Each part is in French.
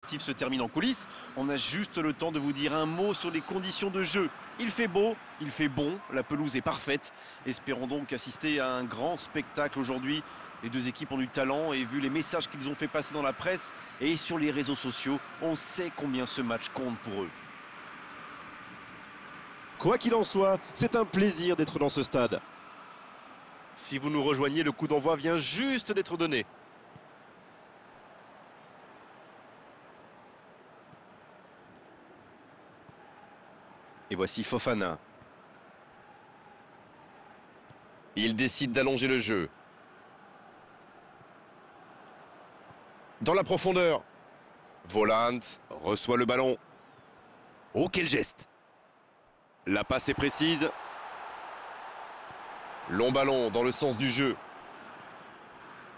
Se termine en coulisses. On a juste le temps de vous dire un mot sur les conditions de jeu. Il fait beau, il fait bon, la pelouse est parfaite. Espérons donc assister à un grand spectacle aujourd'hui. Les deux équipes ont du talent et vu les messages qu'ils ont fait passer dans la presse et sur les réseaux sociaux, on sait combien ce match compte pour eux. Quoi qu'il en soit, c'est un plaisir d'être dans ce stade. Si vous nous rejoignez, le coup d'envoi vient juste d'être donné. Et voici Fofana. Il décide d'allonger le jeu. Dans la profondeur. Volant reçoit le ballon. Oh, quel geste! La passe est précise. Long ballon dans le sens du jeu.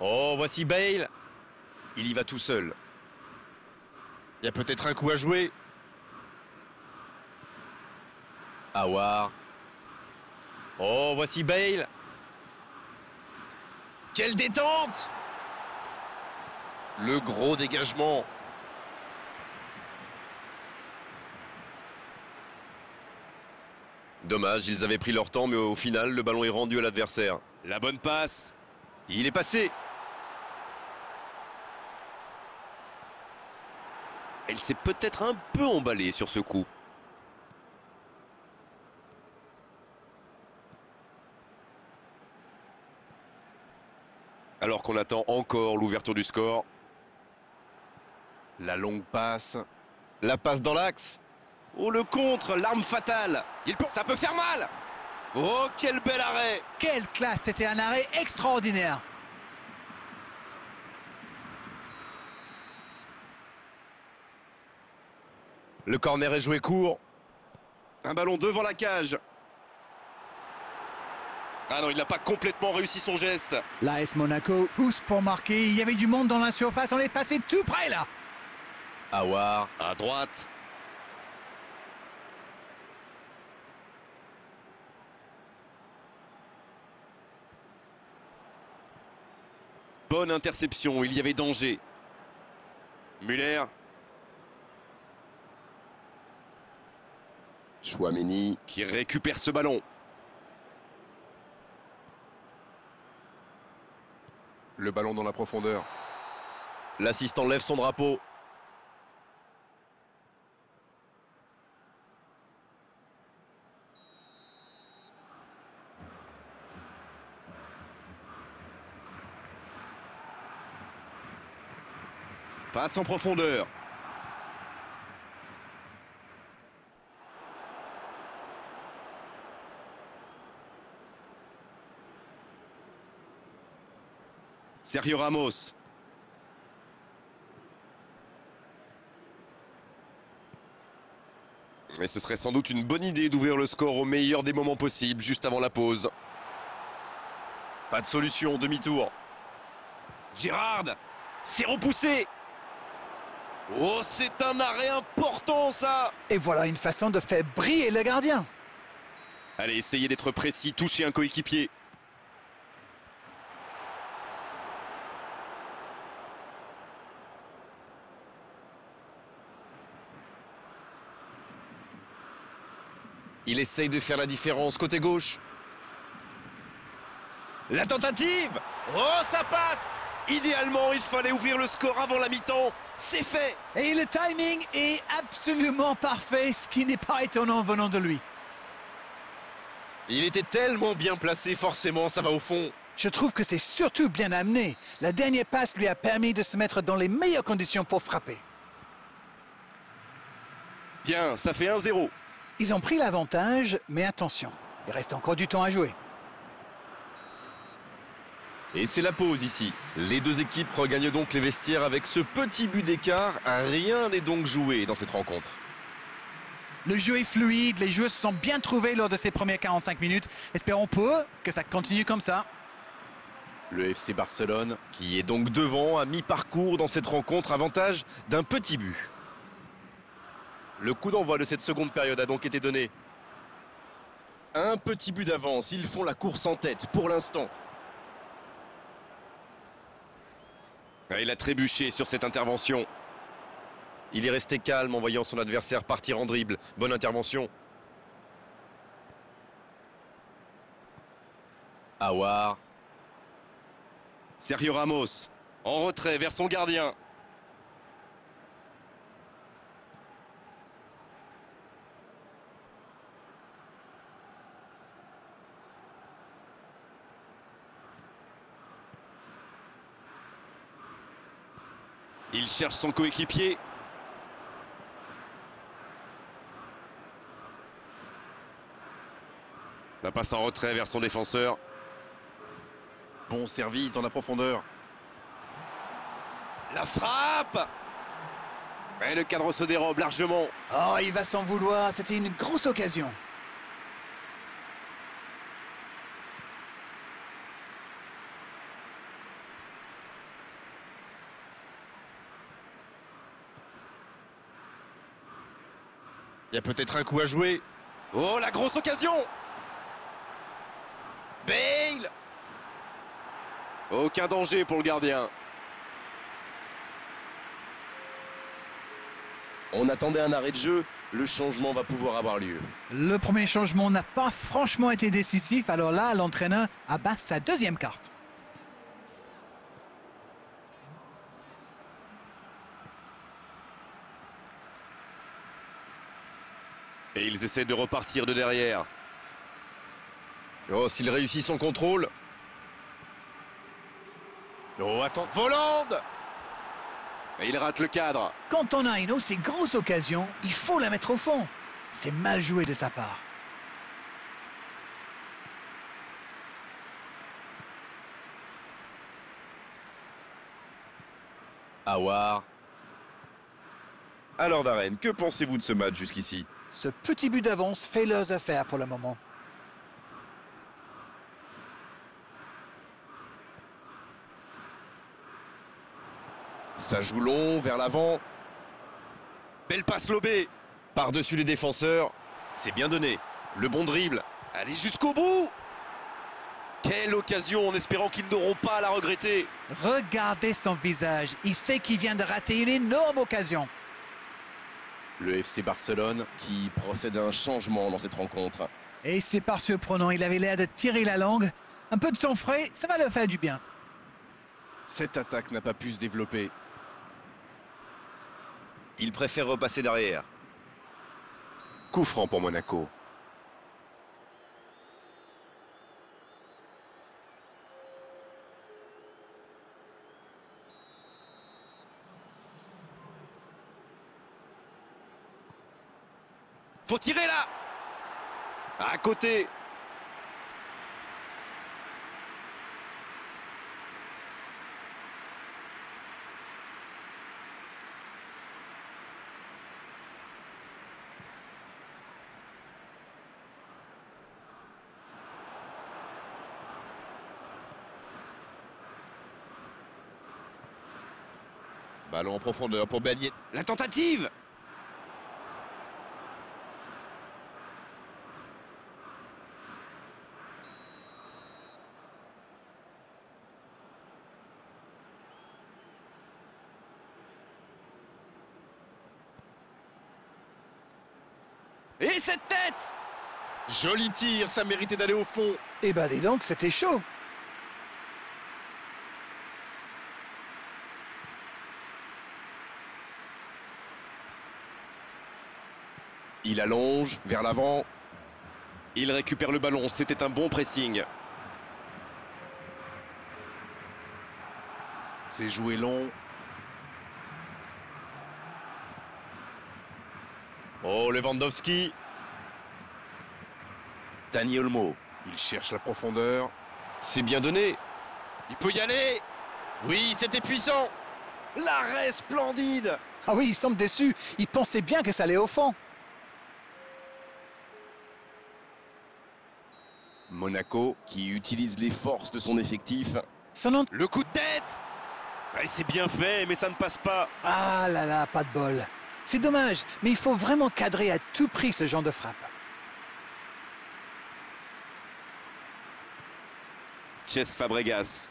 Oh, voici Bale. Il y va tout seul. Il y a peut-être un coup à jouer. Aouar. Oh, voici Bale. Quelle détente! Le gros dégagement. Dommage, ils avaient pris leur temps, mais au final, le ballon est rendu à l'adversaire. La bonne passe. Il est passé. Elle s'est peut-être un peu emballée sur ce coup. Alors qu'on attend encore l'ouverture du score. La longue passe. La passe dans l'axe. Oh, le contre, l'arme fatale. Ça peut faire mal. Oh, quel bel arrêt. Quelle classe, c'était un arrêt extraordinaire. Le corner est joué court. Un ballon devant la cage. Ah non, il n'a pas complètement réussi son geste. L'AS Monaco pousse pour marquer. Il y avait du monde dans la surface. On est passé tout près là. Aouar à droite. Bonne interception, il y avait danger. Muller. Chouameni qui récupère ce ballon. Le ballon dans la profondeur. L'assistant lève son drapeau. Passe en profondeur. Sergio Ramos. Et ce serait sans doute une bonne idée d'ouvrir le score au meilleur des moments possibles, juste avant la pause. Pas de solution, demi-tour. Girard. C'est repoussé. Oh, c'est un arrêt important, ça. Et voilà une façon de faire briller le gardien. Allez, essayez d'être précis, touchez un coéquipier. Il essaye de faire la différence côté gauche. La tentative. Oh, ça passe. Idéalement, il fallait ouvrir le score avant la mi-temps. C'est fait. Et le timing est absolument parfait, ce qui n'est pas étonnant venant de lui. Il était tellement bien placé, forcément, ça va au fond. Je trouve que c'est surtout bien amené. La dernière passe lui a permis de se mettre dans les meilleures conditions pour frapper. Bien, ça fait 1-0. Ils ont pris l'avantage, mais attention, il reste encore du temps à jouer. Et c'est la pause ici. Les deux équipes regagnent donc les vestiaires avec ce petit but d'écart. Rien n'est donc joué dans cette rencontre. Le jeu est fluide, les joueurs se sont bien trouvés lors de ces premières 45 minutes. Espérons pour eux que ça continue comme ça. Le FC Barcelone, qui est donc devant à mi-parcours dans cette rencontre, avantage d'un petit but. Le coup d'envoi de cette seconde période a donc été donné. Un petit but d'avance, ils font la course en tête pour l'instant. Il a trébuché sur cette intervention. Il est resté calme en voyant son adversaire partir en dribble. Bonne intervention. Aouar. Sergio Ramos, en retrait vers son gardien. Il cherche son coéquipier. La passe en retrait vers son défenseur. Bon service dans la profondeur. La frappe! Et le cadre se dérobe largement. Oh, il va s'en vouloir, c'était une grosse occasion. Il y a peut-être un coup à jouer. Oh, la grosse occasion! Bale! Aucun danger pour le gardien. On attendait un arrêt de jeu, le changement va pouvoir avoir lieu. Le premier changement n'a pas franchement été décisif, alors là, l'entraîneur abat sa deuxième carte. Et ils essaient de repartir de derrière. Oh, s'il réussit son contrôle. Oh, attends, Volande! Et il rate le cadre. Quand on a une aussi grosse occasion, il faut la mettre au fond. C'est mal joué de sa part. Aouar. Alors Darren, que pensez-vous de ce match jusqu'ici? Ce petit but d'avance fait leurs affaires pour le moment. Ça joue long, vers l'avant. Belle passe lobée. Par-dessus les défenseurs. C'est bien donné. Le bon dribble. Allez jusqu'au bout. Quelle occasion, en espérant qu'ils n'auront pas à la regretter. Regardez son visage. Il sait qu'il vient de rater une énorme occasion. Le FC Barcelone. Qui procède à un changement dans cette rencontre. Et c'est pas surprenant. Il avait l'air de tirer la langue. Un peu de sang frais, ça va leur faire du bien. Cette attaque n'a pas pu se développer. Il préfère repasser derrière. Coup franc pour Monaco. Faut tirer là. À côté. Ballon en profondeur pour Bagné. La tentative. Et cette tête! Joli tir, ça méritait d'aller au fond. Eh ben dis donc, c'était chaud. Il allonge vers l'avant. Il récupère le ballon, c'était un bon pressing. C'est joué long. Oh, Lewandowski. Dani Olmo. Il cherche la profondeur. C'est bien donné. Il peut y aller. Oui, c'était puissant. L'arrêt splendide. Ah oui, il semble déçu. Il pensait bien que ça allait au fond. Monaco qui utilise les forces de son effectif. Le coup de tête. Ouais, c'est bien fait, mais ça ne passe pas. Ah là là, pas de bol. C'est dommage, mais il faut vraiment cadrer à tout prix ce genre de frappe. Cesc Fabregas.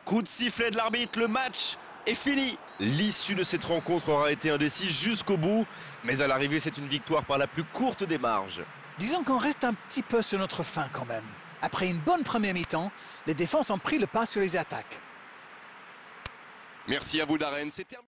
Coup de sifflet de l'arbitre, le match est fini. L'issue de cette rencontre aura été indécise jusqu'au bout, mais à l'arrivée, c'est une victoire par la plus courte des marges. Disons qu'on reste un petit peu sur notre faim quand même. Après une bonne première mi-temps, les défenses ont pris le pas sur les attaques. Merci à vous Darren, c'est terminé.